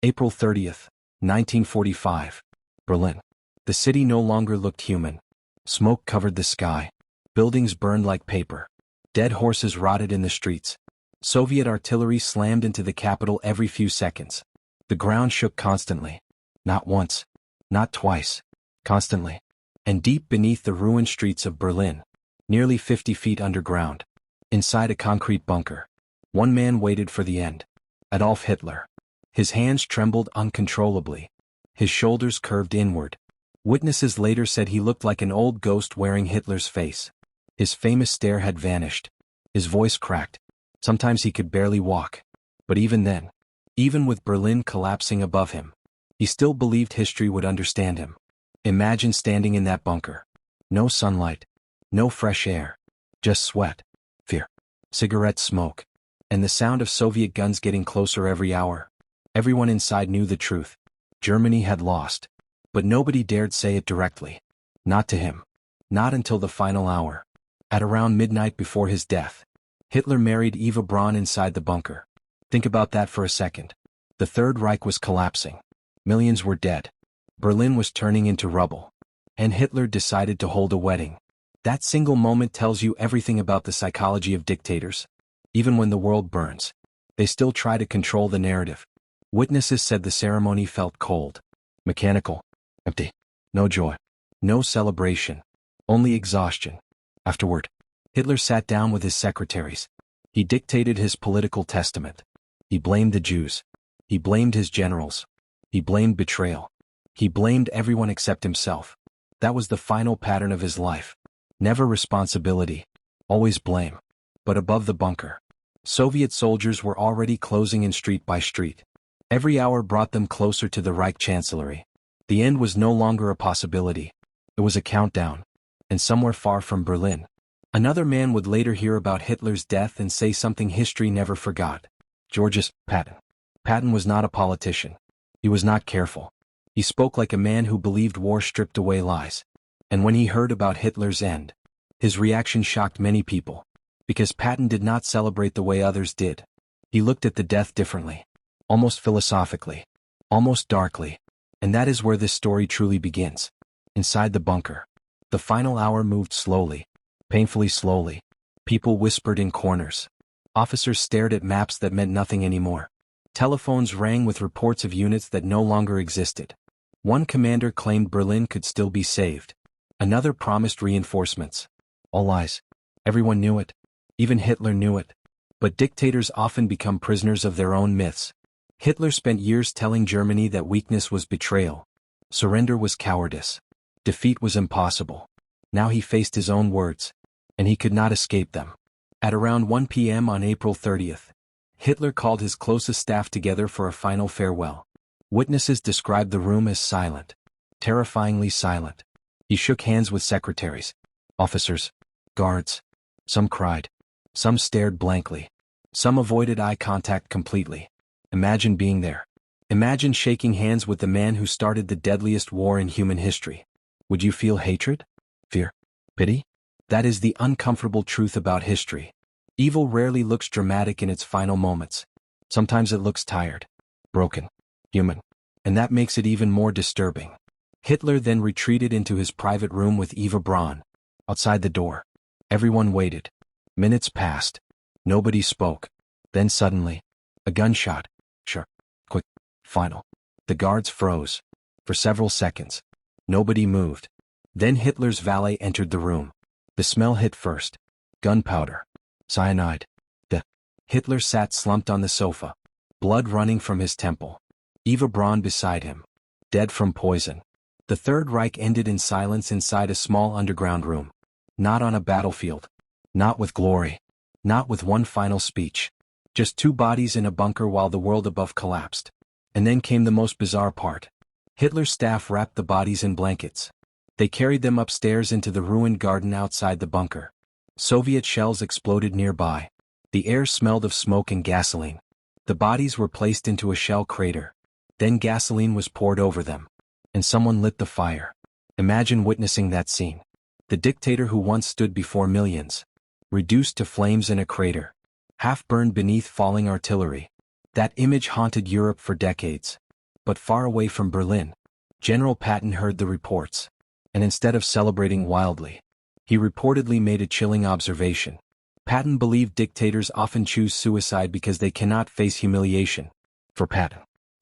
April 30th, 1945. Berlin. The city no longer looked human. Smoke covered the sky. Buildings burned like paper. Dead horses rotted in the streets. Soviet artillery slammed into the capital every few seconds. The ground shook constantly. Not once. Not twice. Constantly. And deep beneath the ruined streets of Berlin, nearly 50 feet underground, inside a concrete bunker, one man waited for the end. Adolf Hitler. His hands trembled uncontrollably. His shoulders curved inward. Witnesses later said he looked like an old ghost wearing Hitler's face. His famous stare had vanished. His voice cracked. Sometimes he could barely walk. But even then, even with Berlin collapsing above him, he still believed history would understand him. Imagine standing in that bunker. No sunlight. No fresh air. Just sweat. Fear. Cigarette smoke. And the sound of Soviet guns getting closer every hour. Everyone inside knew the truth. Germany had lost. But nobody dared say it directly. Not to him. Not until the final hour. At around midnight before his death, Hitler married Eva Braun inside the bunker. Think about that for a second. The Third Reich was collapsing. Millions were dead. Berlin was turning into rubble. And Hitler decided to hold a wedding. That single moment tells you everything about the psychology of dictators. Even when the world burns, they still try to control the narrative. Witnesses said the ceremony felt cold, mechanical, empty. No joy. No celebration. Only exhaustion. Afterward, Hitler sat down with his secretaries. He dictated his political testament. He blamed the Jews. He blamed his generals. He blamed betrayal. He blamed everyone except himself. That was the final pattern of his life. Never responsibility. Always blame. But above the bunker, Soviet soldiers were already closing in street by street. Every hour brought them closer to the Reich Chancellery. The end was no longer a possibility. It was a countdown. And somewhere far from Berlin, another man would later hear about Hitler's death and say something history never forgot. Georges Patton. Patton was not a politician. He was not careful. He spoke like a man who believed war stripped away lies. And when he heard about Hitler's end, his reaction shocked many people. Because Patton did not celebrate the way others did. He looked at the death differently. Almost philosophically. Almost darkly. And that is where this story truly begins. Inside the bunker. The final hour moved slowly. Painfully slowly. People whispered in corners. Officers stared at maps that meant nothing anymore. Telephones rang with reports of units that no longer existed. One commander claimed Berlin could still be saved. Another promised reinforcements. All lies. Everyone knew it. Even Hitler knew it. But dictators often become prisoners of their own myths. Hitler spent years telling Germany that weakness was betrayal. Surrender was cowardice. Defeat was impossible. Now he faced his own words. And he could not escape them. At around 1 p.m. on April 30th, Hitler called his closest staff together for a final farewell. Witnesses described the room as silent. Terrifyingly silent. He shook hands with secretaries, officers, guards. Some cried. Some stared blankly. Some avoided eye contact completely. Imagine being there. Imagine shaking hands with the man who started the deadliest war in human history. Would you feel hatred? Fear? Pity? That is the uncomfortable truth about history. Evil rarely looks dramatic in its final moments. Sometimes it looks tired, broken, human. And that makes it even more disturbing. Hitler then retreated into his private room with Eva Braun. Outside the door, everyone waited. Minutes passed. Nobody spoke. Then suddenly, a gunshot. Sure. Quick. Final. The guards froze. For several seconds. Nobody moved. Then Hitler's valet entered the room. The smell hit first. Gunpowder. Cyanide. Hitler sat slumped on the sofa. Blood running from his temple. Eva Braun beside him. Dead from poison. The Third Reich ended in silence inside a small underground room. Not on a battlefield. Not with glory. Not with one final speech. Just two bodies in a bunker while the world above collapsed. And then came the most bizarre part. Hitler's staff wrapped the bodies in blankets. They carried them upstairs into the ruined garden outside the bunker. Soviet shells exploded nearby. The air smelled of smoke and gasoline. The bodies were placed into a shell crater. Then gasoline was poured over them. And someone lit the fire. Imagine witnessing that scene. The dictator who once stood before millions. Reduced to flames in a crater. Half burned beneath falling artillery. That image haunted Europe for decades. But far away from Berlin, General Patton heard the reports, and instead of celebrating wildly, he reportedly made a chilling observation. Patton believed dictators often choose suicide because they cannot face humiliation. For Patton,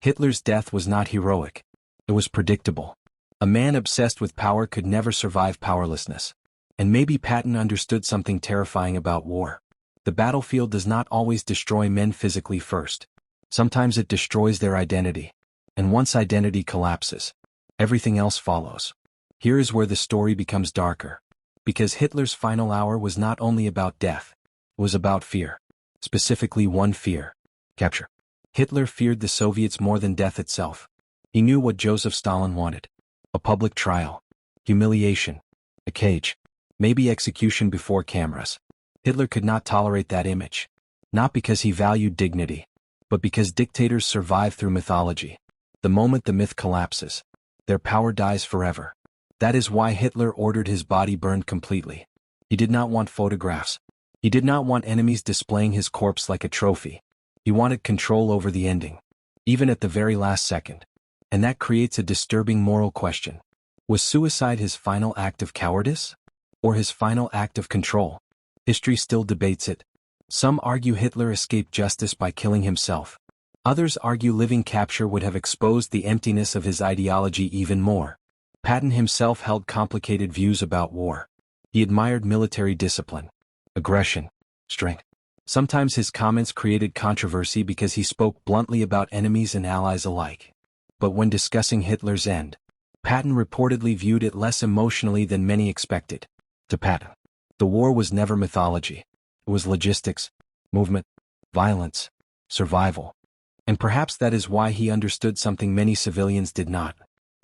Hitler's death was not heroic. It was predictable. A man obsessed with power could never survive powerlessness. And maybe Patton understood something terrifying about war. The battlefield does not always destroy men physically first. Sometimes it destroys their identity. And once identity collapses, everything else follows. Here is where the story becomes darker. Because Hitler's final hour was not only about death, it was about fear. Specifically one fear: capture. Hitler feared the Soviets more than death itself. He knew what Joseph Stalin wanted: a public trial, humiliation, a cage, maybe execution before cameras. Hitler could not tolerate that image. Not because he valued dignity, but because dictators survive through mythology. The moment the myth collapses, their power dies forever. That is why Hitler ordered his body burned completely. He did not want photographs. He did not want enemies displaying his corpse like a trophy. He wanted control over the ending, even at the very last second. And that creates a disturbing moral question. Was suicide his final act of cowardice? Or his final act of control? History still debates it. Some argue Hitler escaped justice by killing himself. Others argue living capture would have exposed the emptiness of his ideology even more. Patton himself held complicated views about war. He admired military discipline, aggression, strength. Sometimes his comments created controversy because he spoke bluntly about enemies and allies alike. But when discussing Hitler's end, Patton reportedly viewed it less emotionally than many expected. To Patton, the war was never mythology. It was logistics, movement, violence, survival. And perhaps that is why he understood something many civilians did not.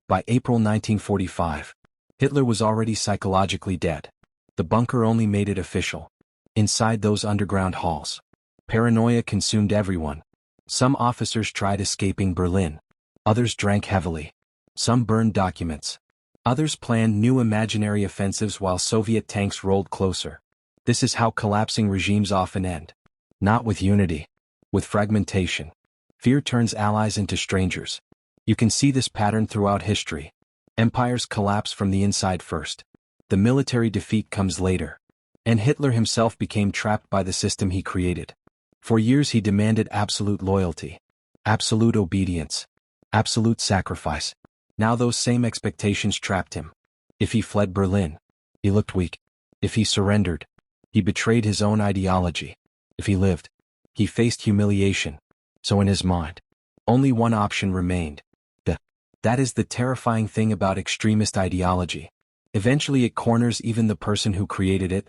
By April 1945, Hitler was already psychologically dead. The bunker only made it official. Inside those underground halls, paranoia consumed everyone. Some officers tried escaping Berlin. Others drank heavily. Some burned documents. Others planned new imaginary offensives while Soviet tanks rolled closer. This is how collapsing regimes often end. Not with unity, with fragmentation. Fear turns allies into strangers. You can see this pattern throughout history. Empires collapse from the inside first. The military defeat comes later. And Hitler himself became trapped by the system he created. For years he demanded absolute loyalty, absolute obedience, absolute sacrifice. Now those same expectations trapped him. If he fled Berlin, he looked weak. If he surrendered, he betrayed his own ideology. If he lived, he faced humiliation. So in his mind, only one option remained: death. That is the terrifying thing about extremist ideology. Eventually it corners even the person who created it.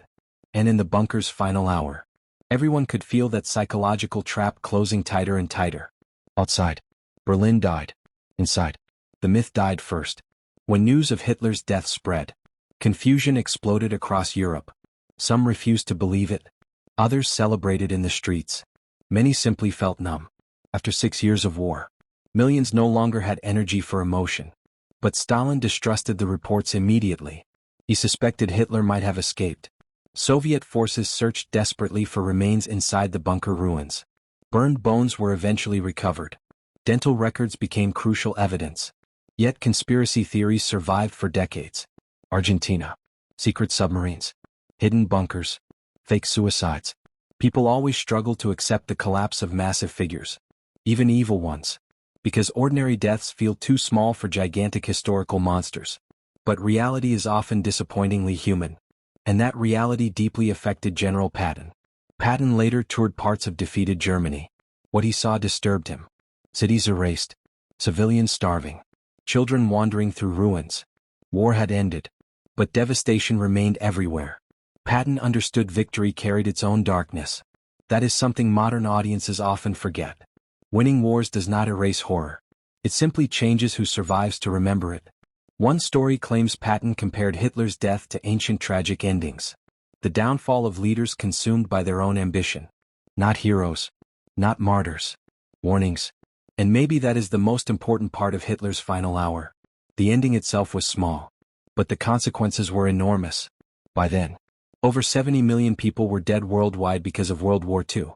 And in the bunker's final hour, everyone could feel that psychological trap closing tighter and tighter. Outside, Berlin died. Inside, the myth died first. When news of Hitler's death spread, confusion exploded across Europe. Some refused to believe it. Others celebrated in the streets. Many simply felt numb. After 6 years of war, millions no longer had energy for emotion. But Stalin distrusted the reports immediately. He suspected Hitler might have escaped. Soviet forces searched desperately for remains inside the bunker ruins. Burned bones were eventually recovered. Dental records became crucial evidence. Yet conspiracy theories survived for decades. Argentina, secret submarines, hidden bunkers, fake suicides. People always struggle to accept the collapse of massive figures, even evil ones, because ordinary deaths feel too small for gigantic historical monsters. But reality is often disappointingly human. And that reality deeply affected General Patton. Patton later toured parts of defeated Germany. What he saw disturbed him. Cities erased, civilians starving, children wandering through ruins. War had ended, but devastation remained everywhere. Patton understood victory carried its own darkness. That is something modern audiences often forget. Winning wars does not erase horror. It simply changes who survives to remember it. One story claims Patton compared Hitler's death to ancient tragic endings. The downfall of leaders consumed by their own ambition. Not heroes. Not martyrs. Warnings. And maybe that is the most important part of Hitler's final hour. The ending itself was small, but the consequences were enormous. By then, over 70 million people were dead worldwide because of World War II.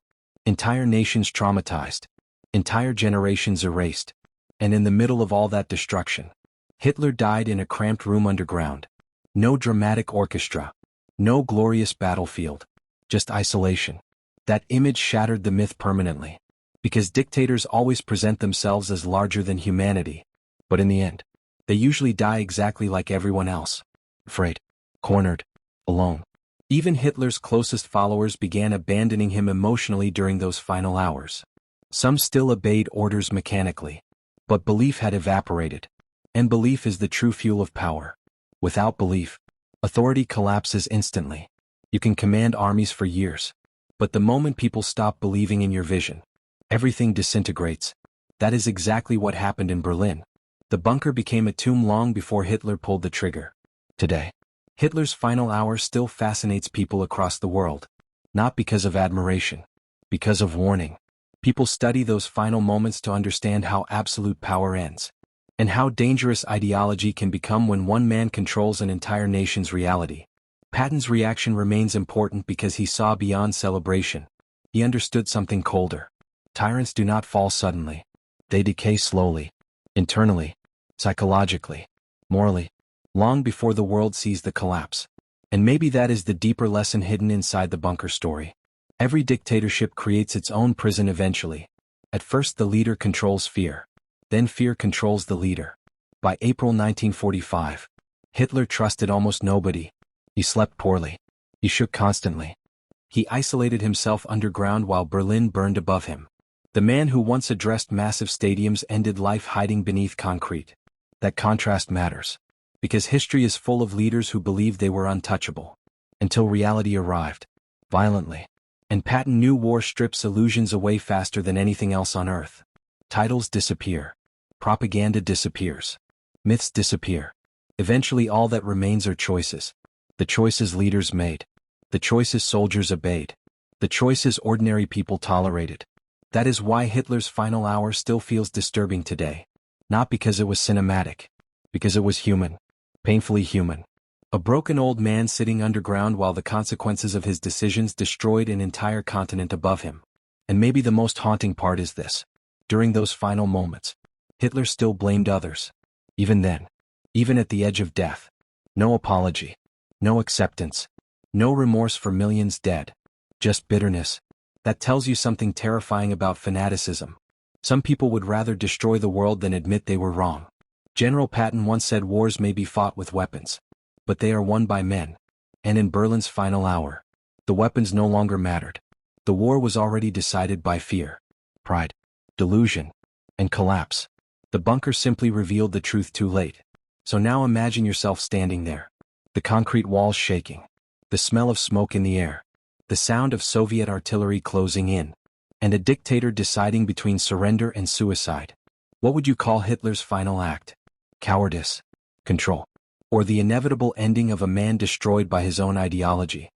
Entire nations traumatized. Entire generations erased. And in the middle of all that destruction, Hitler died in a cramped room underground. No dramatic orchestra. No glorious battlefield. Just isolation. That image shattered the myth permanently. Because dictators always present themselves as larger than humanity. But in the end, they usually die exactly like everyone else. Afraid. Cornered. Alone. Even Hitler's closest followers began abandoning him emotionally during those final hours. Some still obeyed orders mechanically. But belief had evaporated. And belief is the true fuel of power. Without belief, authority collapses instantly. You can command armies for years. But the moment people stop believing in your vision, everything disintegrates. That is exactly what happened in Berlin. The bunker became a tomb long before Hitler pulled the trigger. Today, Hitler's final hour still fascinates people across the world. Not because of admiration. Because of warning. People study those final moments to understand how absolute power ends. And how dangerous ideology can become when one man controls an entire nation's reality. Patton's reaction remains important because he saw beyond celebration. He understood something colder. Tyrants do not fall suddenly. They decay slowly. Internally. Psychologically. Morally. Long before the world sees the collapse. And maybe that is the deeper lesson hidden inside the bunker story. Every dictatorship creates its own prison eventually. At first the leader controls fear. Then fear controls the leader. By April 1945, Hitler trusted almost nobody. He slept poorly. He shook constantly. He isolated himself underground while Berlin burned above him. The man who once addressed massive stadiums ended life hiding beneath concrete. That contrast matters. Because history is full of leaders who believed they were untouchable. Until reality arrived. Violently. And Patton knew war strips illusions away faster than anything else on earth. Titles disappear. Propaganda disappears. Myths disappear. Eventually all that remains are choices. The choices leaders made. The choices soldiers obeyed. The choices ordinary people tolerated. That is why Hitler's final hour still feels disturbing today. Not because it was cinematic. Because it was human. Painfully human. A broken old man sitting underground while the consequences of his decisions destroyed an entire continent above him. And maybe the most haunting part is this. During those final moments, Hitler still blamed others. Even then. Even at the edge of death. No apology. No acceptance. No remorse for millions dead. Just bitterness. That tells you something terrifying about fanaticism. Some people would rather destroy the world than admit they were wrong. General Patton once said wars may be fought with weapons. But they are won by men. And in Berlin's final hour, the weapons no longer mattered. The war was already decided by fear, pride, delusion, and collapse. The bunker simply revealed the truth too late. So now imagine yourself standing there. The concrete walls shaking. The smell of smoke in the air. The sound of Soviet artillery closing in. And a dictator deciding between surrender and suicide. What would you call Hitler's final act? Cowardice? Control? Or the inevitable ending of a man destroyed by his own ideology?